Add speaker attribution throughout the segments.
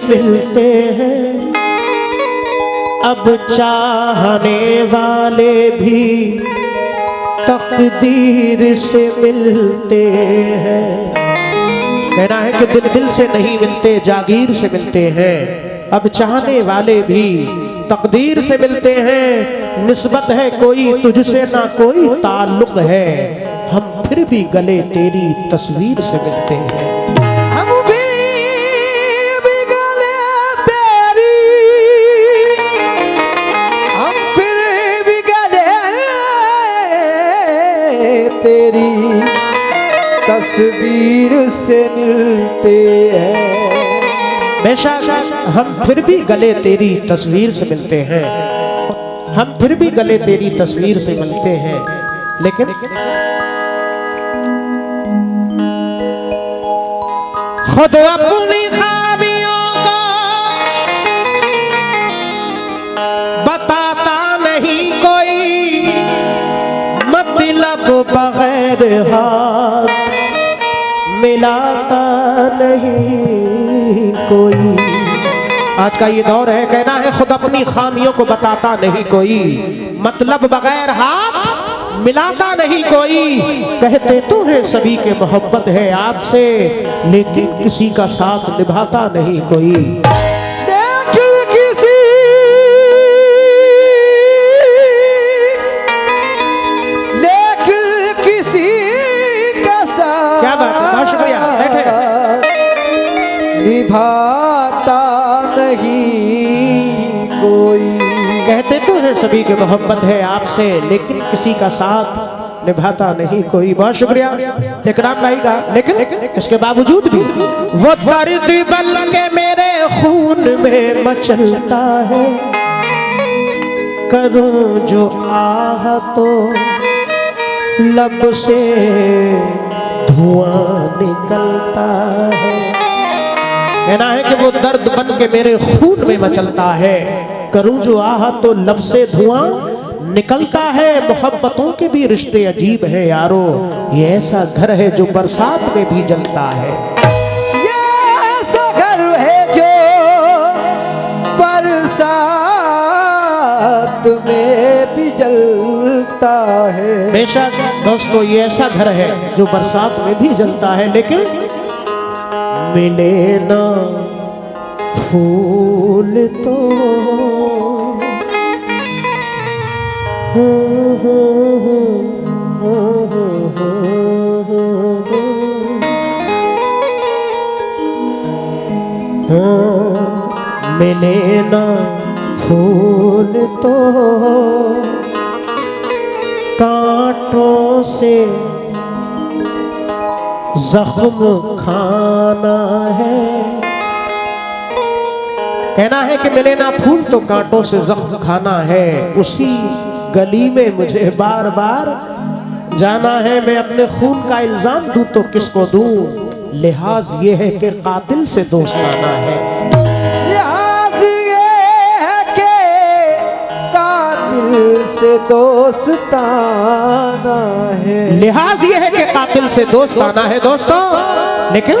Speaker 1: मिलते हैं, अब चाहने वाले भी तकदीर से मिलते हैं। कहना है कि दिल दिल से नहीं मिलते, जागीर से मिलते हैं। अब चाहने वाले भी तकदीर से मिलते हैं। निस्बत है कोई तुझसे ना कोई ताल्लुक है, हम फिर भी गले तेरी तस्वीर से मिलते हैं।
Speaker 2: हम भी गले तेरी, हम फिर भी गले तेरी तस्वीर से मिलते हैं।
Speaker 1: बेशक हम फिर भी गले तेरी तस्वीर से मिलते हैं, हम फिर भी गले तेरी तस्वीर से मिलते हैं। लेकिन खुद अपनी खामियों को बताता नहीं कोई, मतलब बगैर हाथ मिलाता नहीं कोई। आज का ये दौर है, कहना है खुद अपनी खामियों को बताता नहीं कोई, मतलब बगैर हाथ मिलाता नहीं कोई। कहते तो है सभी के मोहब्बत है आपसे, लेकिन किसी का साथ निभाता नहीं कोई।
Speaker 2: निभाता नहीं कोई।
Speaker 1: कहते तो है सभी की मोहब्बत है आपसे, लेकिन किसी का साथ निभाता नहीं कोई। बहुत शुक्रिया इकराम भाई का। लेकिन इसके बावजूद भी वो दर्द बल के मेरे खून में मचलता है, करूं जो आह तो लब से धुआं निकलता है। कहना है कि वो दर्द बन के मेरे खून में मचलता है, करूं जो आह तो लब से धुआं निकलता है। मोहब्बतों के भी रिश्ते अजीब है यारो, ये ऐसा घर है जो बरसात में भी जलता है।
Speaker 2: ये ऐसा घर है जो बरसात में भी जलता है।
Speaker 1: बेशक दोस्तों, ये ऐसा घर है जो बरसात में भी जलता है, लेकिन मिले ना फूल तो मिले ना फूल तो कांटों से जख्म खाना है। कहना है कि मिले ना फूल तो कांटों से जख्म खाना है। उसी गली में मुझे बार बार जाना है, मैं अपने खून का इल्जाम दूं तो किसको दूं। लिहाज ये है कि कातिल से दोस्ताना है।
Speaker 2: लिहाज ये है कि कातिल से दोस्ताना है।
Speaker 1: लिहाज ये है कि कातिल से दोस्ताना है दोस्तों। लेकिन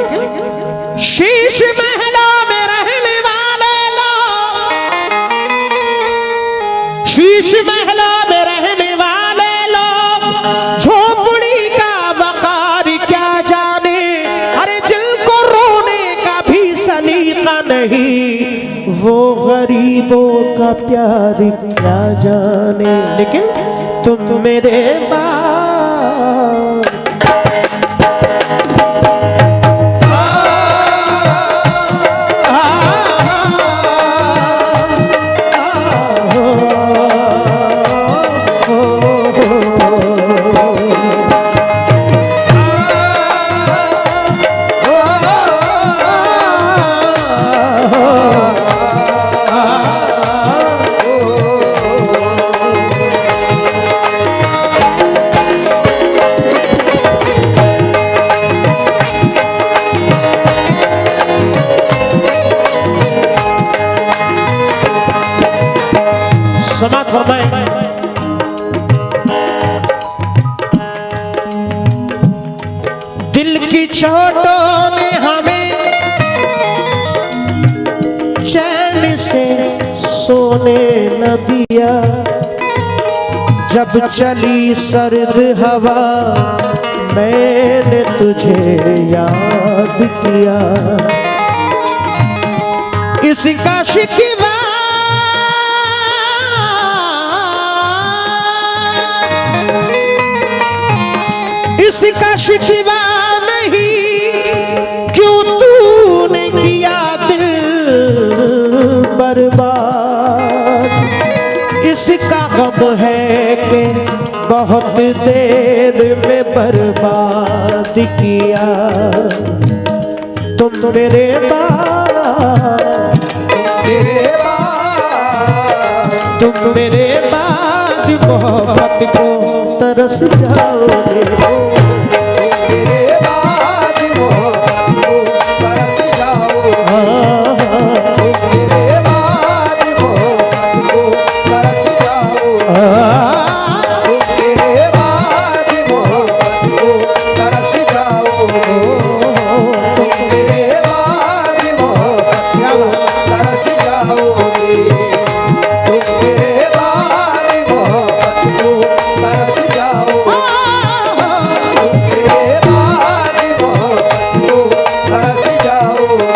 Speaker 1: शीश महलों में रहने वाले लोग, शीश महलों में रहने वाले लोग झोपड़ी का वकार क्या जाने। अरे जिनको रोने का भी सलीका नहीं, वो गरीबों का प्यार क्या जाने। लेकिन तुम मेरे समात फरमाए। दिल की चोटों ने हमें उसने न दिया। जब चली सर्द हवा मैंने तुझे याद किया। इसका शिकवा इसका शिकवा नहीं, क्यों तूने किया दिल बर्बाद। इसका गम है कि बहुत देर में बर्बाद किया। तुम मेरे तुम मेरे बाद मोहब्बत को तरस जाओगे।
Speaker 2: मेरे बाद मोहब्बत को तरस जाओगे। मेरे बाद मोहब्बत को तरस जाओगे। मेरे बाद मोहब्बत को तरस जाओगे। मेरे बाद मोहब्बत को तरस जाओगे। मेरे बाद मोहब्बत को तरस जाओगे। मेरे बाद मोहब्बत को तरस जाओगे।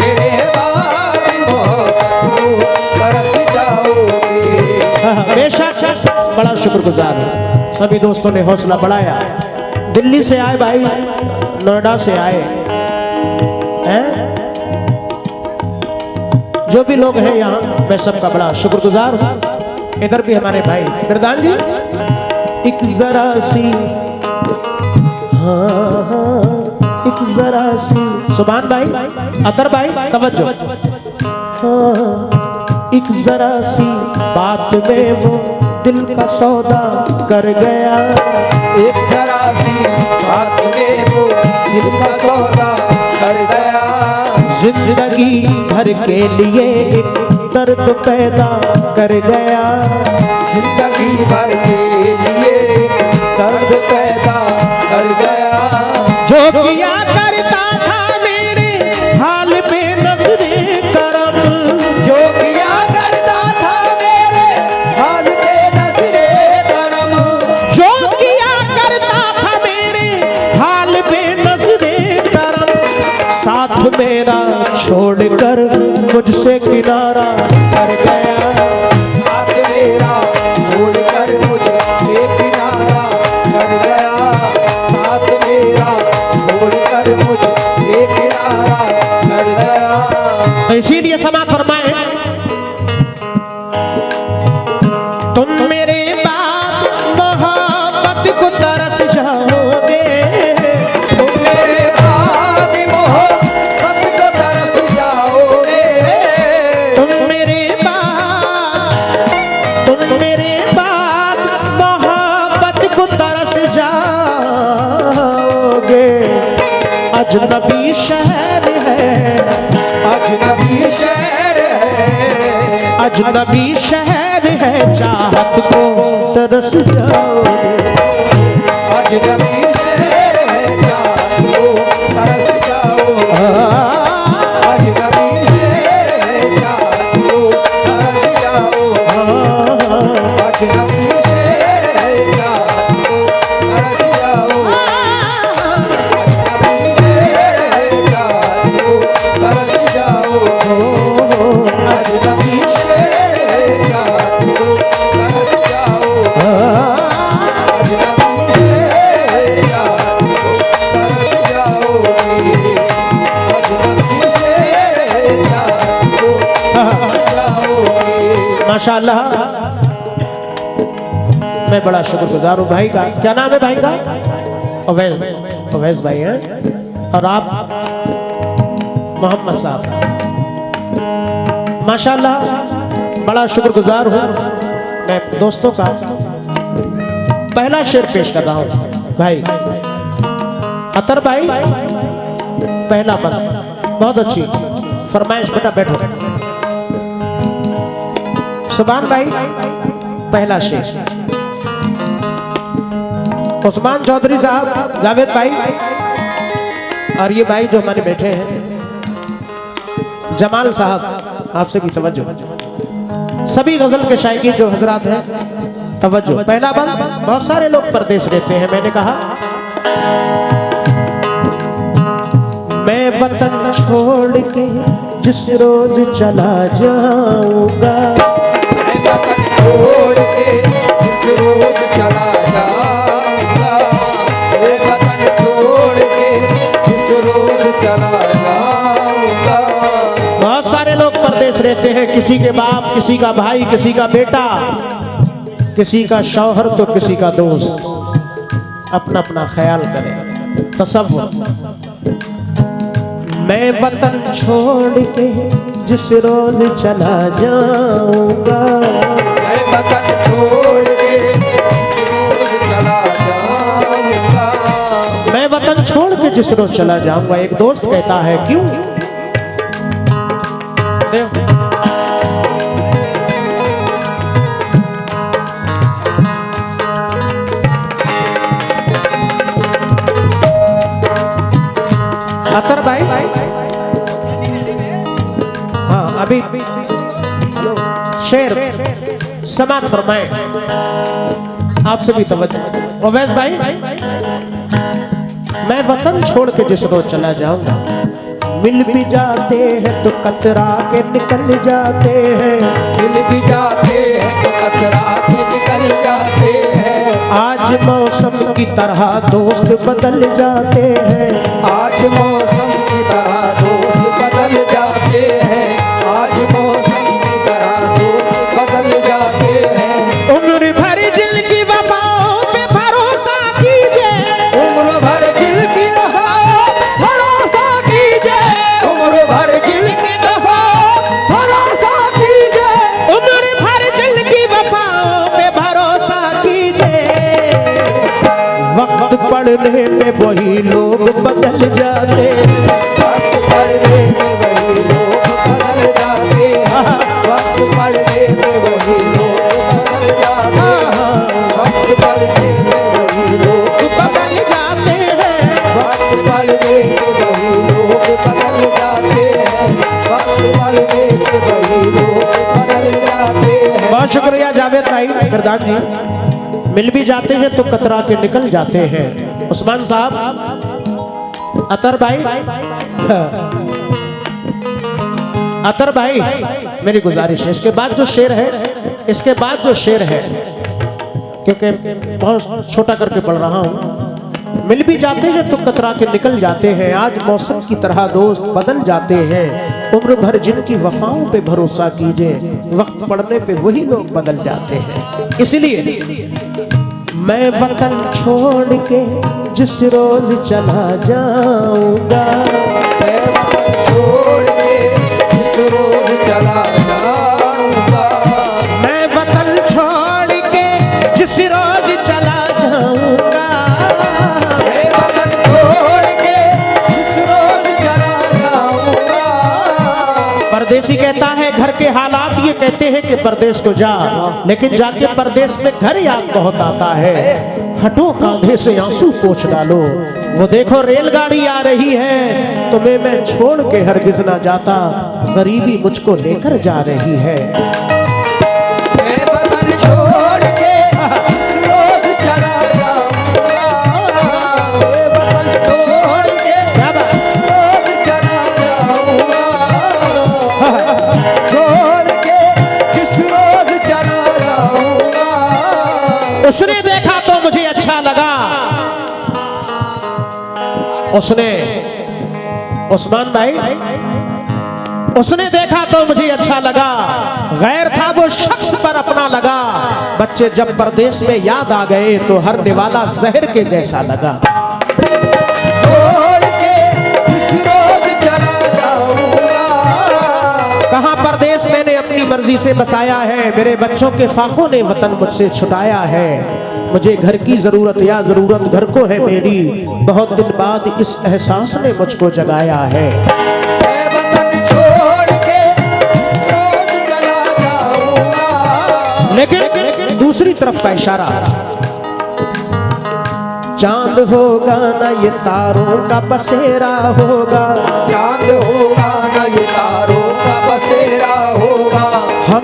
Speaker 2: मेरे बाद मोहब्बत को तरस जाओगे।
Speaker 1: बेशक बड़ा शुक्रगुजार हूँ। सभी दोस्तों ने हौसला बढ़ाया। दिल्ली से आए भाई, नोएडा से आए हैं, जो भी लोग हैं यहाँ, मैं सबका बड़ा शुक्रगुजार हूँ। इधर भी हमारे भाई प्रधान जी, एक जरा सी, हाँ, एक जरा सी, सुभान भाई, अतर भाई, तवज्जो, हाँ, एक जरा सी बात में वो दिल का सौदा कर गया।
Speaker 2: एक जरा सी बात में वो दिल का सौदा कर गया।
Speaker 1: जिंदगी भर के लिए एक दर्द पैदा कर गया।
Speaker 2: जिंदगी भर के लिए दर्द पैदा कर गया।
Speaker 1: जो किया करता था मेरे हाल पे नजरे करम।
Speaker 2: जो किया करता था मेरे हाल पे नजरे करम।
Speaker 1: जो किया करता था मेरे हाल पे नजरे करम। साथ मेरा छोड़कर मुझसे किनारा कर गया।
Speaker 2: साथ मेरा छोड़कर मुझसे किनारा कर गया। साथ मेरा छोड़कर मुझसे किनारा कर गया।
Speaker 1: तो इसीलिए समाज फरमाए, तुम मेरे बाद मोहब्बत को तरस जाओगे।
Speaker 2: मेरे बाद मोहब्बत को तरस जाओगे।
Speaker 1: तुम मेरे बाद मोहब्बत को तरस जाओगे। अजनबी शहर है,
Speaker 2: अजनबी शहर है।
Speaker 1: अजनबी शहर है, चाहत को तरस जाओगे।
Speaker 2: अजनबी शहर है, चाहत को तरस जाओगे। अजनबी शहर है, चाहत को तरस जाओगे। अजनबी शहर है, चाहत को तरस जाओगे। अजनबी शहर है, चाहत को तरस जाओगे। अजनबी शहर है, चाहत को तरस जाओगे। अजनबी शहर है, चाहत को तरस जाओगे। अजनबी शहर है, चाहत को तरस जाओगे।
Speaker 1: माशाल्लाह, मैं बड़ा शुक्रगुजार हूँ भाई का। क्या नाम है भाई का? अवैस भाई हैं, और आप मोहम्मद साहब। माशाल्लाह, बड़ा शुक्रगुजार हूँ मैं दोस्तों का। पहला शेर पेश कर रहा हूँ भाई अतर भाई, पहला बंद, बहुत अच्छी फरमाइश, बेटा बैठो। सुभान भाई, पहला शेर। उस्मान चौधरी साहब, जावेद भाई, और ये भाई जो हमारे बैठे हैं, जमाल साहब, आपसे भी तवज्जो, सभी गजल के शायकीन जो हजरात हैं तवज्जो। पहला बंद, बहुत सारे लोग परदेश रहते हैं, मैंने कहा मैं वतन छोड़ के जिस रोज चला जाऊंगा,
Speaker 2: मैं वतन छोड़ के जिस रोज चला जाऊंगा, मैं वतन छोड़ के जिस रोज चला जाऊंगा।
Speaker 1: बहुत सारे लोग परदेश रहते हैं, किसी के बाप, किसी का भाई, किसी का बेटा, किसी का शौहर तो किसी का दोस्त, अपना अपना ख्याल करें। तसव्वुर, मैं वतन छोड़ के जिस रोज चला जाऊंगा,
Speaker 2: मैं वतन छोड़ के जिस रोज चला जाऊंगा,
Speaker 1: मैं वतन छोड़ के जिस रोज चला जाऊंगा। एक दोस्त कहता है क्यों? अतर भाई, हाँ अभी शेर समाप्त फरमाए, आपसे भी तवज्जो। ओवैस भाई, मैं वतन छोड़ के जिस रोज चला जाऊंगा, मिल भी जाते हैं तो कतरा के निकल जाते हैं,
Speaker 2: मिल भी जाते हैं तो कतरा के निकल जाते हैं।
Speaker 1: आज मौसम की तरह दोस्त बदल जाते हैं,
Speaker 2: आज मौसम की तरह दोस्त बदल जाते हैं, आज मौसम की तरह दोस्त बदल जाते हैं।
Speaker 1: उम्र भर जिल की वफाओं पे भरोसा कीजिए,
Speaker 2: उम्र भर जिल की वफाओं भरोसा कीजिए, उम्र भर जिल की वफाओं भरोसा कीजिए,
Speaker 1: उम्र भर जिल की वफाओं पे भरोसा कीजिए। वक्त पड़ने में वही लोग बदल जाते,
Speaker 2: वक्त पड़ने में वही लोग बदल जाते हैं, वक्त पड़ने में वही लोग बदल जाते हैं, वक्त पड़ने में वही लोग
Speaker 1: बदल जाते हैं।
Speaker 2: वक्त पड़ने में वही लोग बदल जाते हैं, वक्त पड़ने में वही लोग बदल जाते हैं।
Speaker 1: बहुत शुक्रिया जावेद भाई, गिरदार जी। मिल भी जाते हैं तो कतरा के निकल जाते हैं। उस्मान साहब, अतर भाई, अतर भाई, मेरी गुजारिश है, इसके बाद जो शेर है, इसके बाद जो शेर है, क्योंकि बहुत छोटा करके पढ़ रहा हूं। मिल भी जाते हैं तो कतरा के निकल जाते हैं, आज मौसम की तरह दोस्त बदल जाते हैं। उम्र भर जिनकी वफाओं पे भरोसा कीजिए, वक्त पड़ने पे वही लोग बदल जाते हैं। इसलिए मैं वतन छोड़ के जिस रोज चला जाऊंगा,
Speaker 2: मैं वतन छोड़ के जिस रोज चला जाऊंगा,
Speaker 1: मैं वतन छोड़ के जिस रोज चला जाऊंगा,
Speaker 2: मैं वतन छोड़ के जिस रोज चला जाऊंगा।
Speaker 1: परदेसी कहता है घर के हालात ये कहते हैं कि परदेश को जा, लेकिन जाके परदेश में घर याद बहुत आता है। हटो कांधे से आंसू पोंछ डालो, वो देखो रेलगाड़ी आ रही है, तुम्हें मैं छोड़ के हरगिज ना जाता, गरीबी मुझको लेकर जा रही है।
Speaker 2: मैं वतन छोड़ के जिस रोज चला जाऊंगा, मैं वतन छोड़ के
Speaker 1: क्या बात?
Speaker 2: रोज चला जाऊंगा, छोड़ के जिस रोज चला जाऊंगा।
Speaker 1: उसने देखा तो मुझे अच्छा लगा, उसने, उस्मान भाई, उसने देखा तो मुझे अच्छा लगा, गैर था वो शख्स पर अपना लगा, बच्चे जब परदेश में याद आ गए तो हर निवाला जहर के जैसा लगा।
Speaker 2: छोड़ के जिस रोज चला जाऊंगा,
Speaker 1: कहाँ परदेश मैंने अपनी मर्जी से बसाया है, मेरे बच्चों के फाकों ने वतन मुझसे छुटाया है। मुझे घर की जरूरत या जरूरत घर को है मेरी, बहुत दिन बाद इस एहसास ने मुझको जगाया है।
Speaker 2: मैं वतन छोड़ के रोज चला जाऊंगा,
Speaker 1: लेकिन दूसरी तरफ का इशारा, चांद होगा ना ये तारों का बसेरा होगा,
Speaker 2: चांद होगा न ये तारों का बसेरा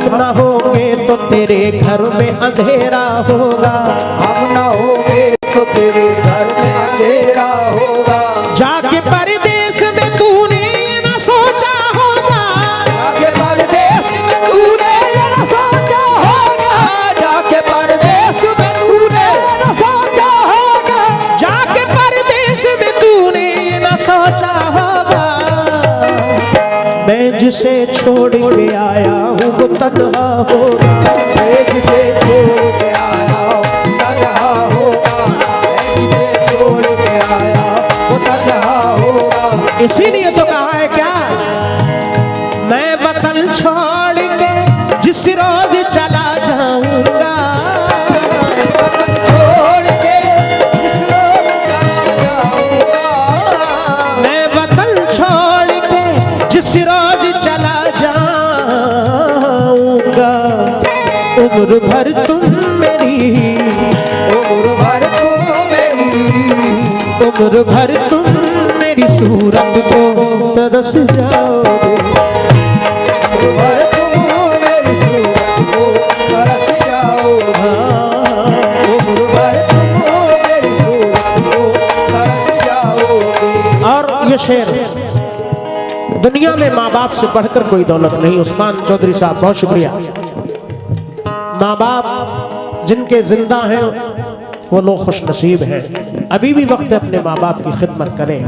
Speaker 1: हम न होंगे तो तेरे घर में अंधेरा होगा,
Speaker 2: हम न होंगे तो तेरे घर में अंधेरा होगा।
Speaker 1: जाके परदेश में तूने ये न सोचा होगा,
Speaker 2: जाके परदेश में तूने ये न सोचा होगा, जाके परदेश में तूने ये न सोचा होगा,
Speaker 1: जाके परदेश में तूने ये न सोचा होगा। मैं जिसे छोड़ के आया हूँ वो तन्हा होगा,
Speaker 2: मैं जिसे छोड़ के आया हूँ तन्हा होगा, मैं जिसे छोड़ के आया वो तन्हा होगा।
Speaker 1: इसीलिए तो कहा है क्या, मैं वतन छोड़ के जिस रोज चला जाऊंगा,
Speaker 2: वतन छोड़ के जिस रोज चला जाऊंगा,
Speaker 1: मैं वतन छोड़ के जिस रोज चला जाऊंगा। उम्र भर तुम मेरी,
Speaker 2: उम्र भर तुम मेरी,
Speaker 1: उम्र भर तुम मेरी सूरत को तरस जाओगे,
Speaker 2: उम्र भर तुम मेरी सूरत को तरस जाओगे, उम्र भर तुम मेरी सूरत को तरस जाओगे।
Speaker 1: और ये शेर, दुनिया में माँ बाप से बढ़कर कोई दौलत नहीं। उस्मान चौधरी साहब बहुत शुक्रिया। माँ बाप जिनके जिंदा हैं वो लोग खुश नसीब हैं। अभी भी वक्त है अपने माँ बाप की खिदमत करें।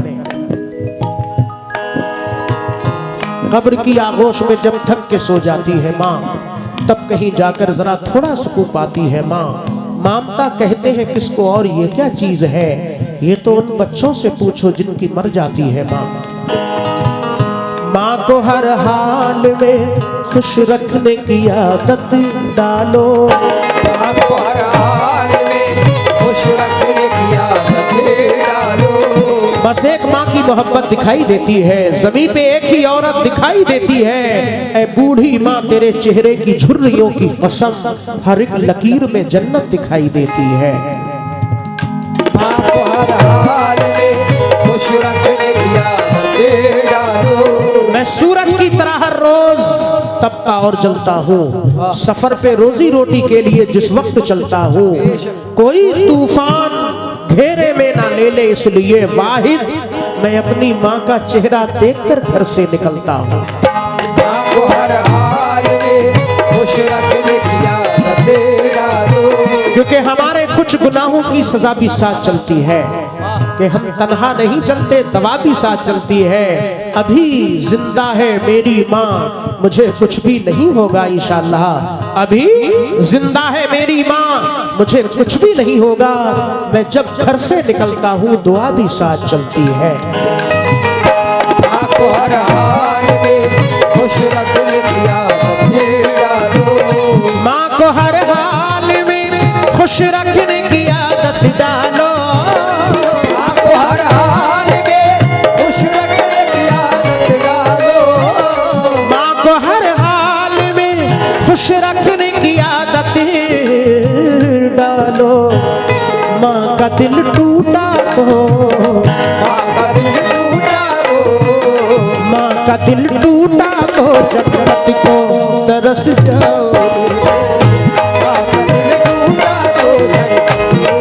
Speaker 1: कब्र की आगोश में जब थक के सो जाती है माँ, तब कहीं जाकर जरा थोड़ा सुकून पाती है माँ। ममता कहते हैं किसको और ये क्या चीज है, ये तो उन बच्चों से पूछो जिनकी मर जाती है माँ। माँ को हर हाल में खुश रखने की आदत डालो,
Speaker 2: माँ को हर हाल में खुश रखने की आदत डालो।
Speaker 1: बस एक माँ की मोहब्बत दिखाई देती है, जमीन पे एक ही औरत दिखाई देती है। ऐ बूढ़ी माँ तेरे चेहरे की झुर्रियों की कसम, हर एक लकीर में जन्नत दिखाई देती है।
Speaker 2: माँ को हर हाल में खुश रखने की आदत डालो।
Speaker 1: मैं सूरज की तरह हर रोज तपता और जलता हूँ, सफर पे रोजी रोटी के लिए जिस वक्त चलता हूँ। कोई तूफान घेरे में ना ले ले, इसलिए वाहिद मैं अपनी माँ का चेहरा देखकर घर से निकलता हूँ।
Speaker 2: माँ को हर हाल में खुश रखने की आदत डालो।
Speaker 1: क्योंकि हमारे कुछ गुनाहों की सजा भी साथ चलती है, कि हम तन्हा नहीं चलते, दवा भी साथ चलती है। अभी जिंदा है मेरी माँ, मुझे कुछ भी नहीं होगा इंशाअल्लाह। अभी जिंदा है मेरी माँ, मुझे कुछ भी नहीं होगा। मैं जब घर से निकलता हूँ दुआ भी साथ चलती है।
Speaker 2: माँ को हर हाल में खुश रखने की आदत डालो।
Speaker 1: माँ को हर हाल में खुश रखने की आदत डालो।
Speaker 2: माँ को हर हाल में खुश रखने की आदत डालो।
Speaker 1: माँ को हर हाल में खुश रखने की आदत डालो। माँ का दिल टूटा तो,
Speaker 2: माँ का दिल टूटा तो,
Speaker 1: माँ का दिल टूटा तो जन्नत को तरस जाओ।
Speaker 2: माँ का दिल टूटा तो जन्नत को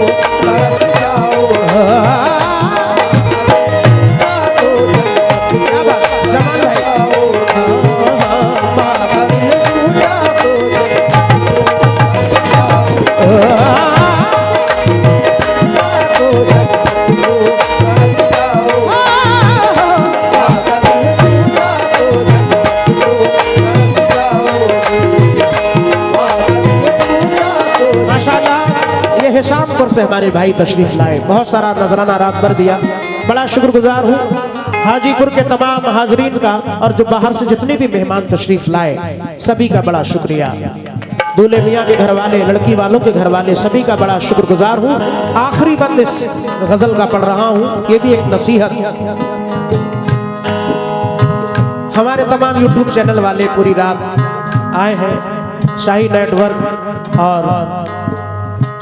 Speaker 2: तरस जाओ।
Speaker 1: क्या बात, जमान भाई।
Speaker 2: माँ का दिल टूटा तो
Speaker 1: माशाल्लाह, ये हिसामपुर से हमारे भाई तशरीफ लाए, बहुत सारा नजराना रात भर दिया। बड़ा शुक्रगुजार हूँ हाजीपुर के तमाम हाजरीन का, और जो बाहर से जितने भी मेहमान तशरीफ लाए सभी का बड़ा शुक्रिया। दूल्हे मियाँ के घर वाले, लड़की वालों के घर वाले, सभी का बड़ा शुक्रगुजार हूँ। आखिरी बंद इस गजल का पढ़ रहा हूँ, ये भी एक नसीहत। हमारे तमाम यूट्यूब चैनल वाले पूरी रात आए हैं, शाही नेटवर्क और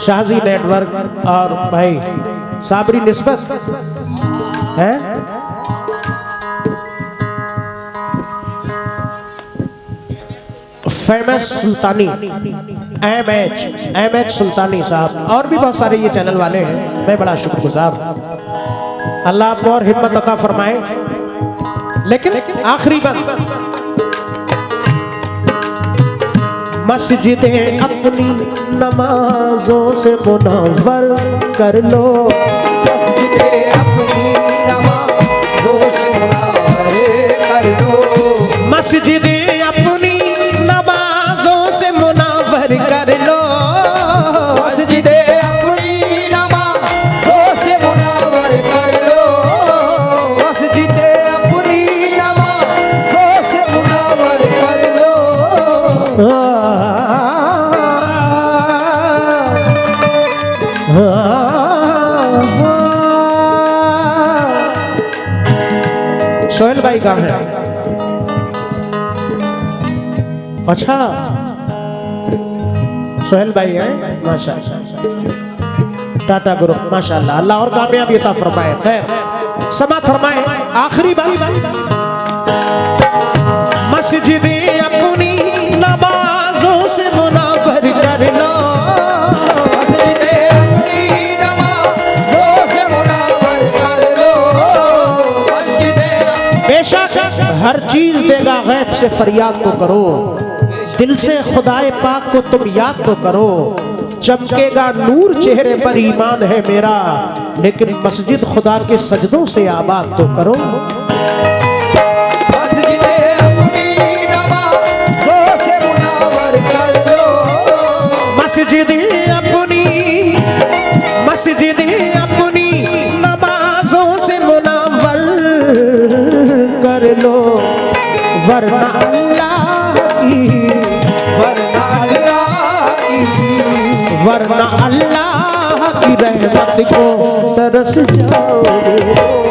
Speaker 1: शाहजी नेटवर्क और भाई साबरी निस्बत है। फेमस सुल्तानी एम एच सुल्तानी साहब, और भी बहुत सारे ये चैनल वाले हैं, मैं बड़ा शुक्रगुजार। अल्लाह आपको और हिम्मत अता फरमाए। लेकिन आखिरी बात, मस्जिदें अपनी नमाजों से मुनव्वर कर लो,
Speaker 2: मस्जिदें अपनी नमाज़ों से मुनव्वर कर लो,
Speaker 1: मस्जिदें अपनी नमाजों से मुनव्वर कर लो,
Speaker 2: मस्जिदें अपनी नमाज़ों से मुनव्वर कर लो, मस्जिदें अपनी नमाज़ों से मुनव्वर कर लो।
Speaker 1: सोहेल भाई कहाँ है? अच्छा सोहेल भाई है, माशाअल्लाह, टाटा ग्रुप, माशाअल्लाह, अल्लाह और कामयाबी अता फरमाए। खैर समा फरमाए। आखिरी बात, मस्जिदें अपनी नमाजों से मुनव्वर कर लो,
Speaker 2: मस्जिदें अपनी नमाज़ों से मुनव्वर कर लो, मस्जिदें
Speaker 1: बेशक हर चीज देगा, गैब से फरियाद तो करो, दिल से खुदाए पाक को तुम याद तो करो, चमकेगा नूर चेहरे पर ईमान है मेरा, लेकिन मस्जिद खुदा के सजदों से आबाद तो करो।
Speaker 2: मस्जिदें अपनी नमाज़ों से मुनव्वर कर लो,
Speaker 1: मस्जिदें अपनी नमाजों से मुनव्वर कर लो, वरना अल्लाह की रहमत को तरस जाओगे।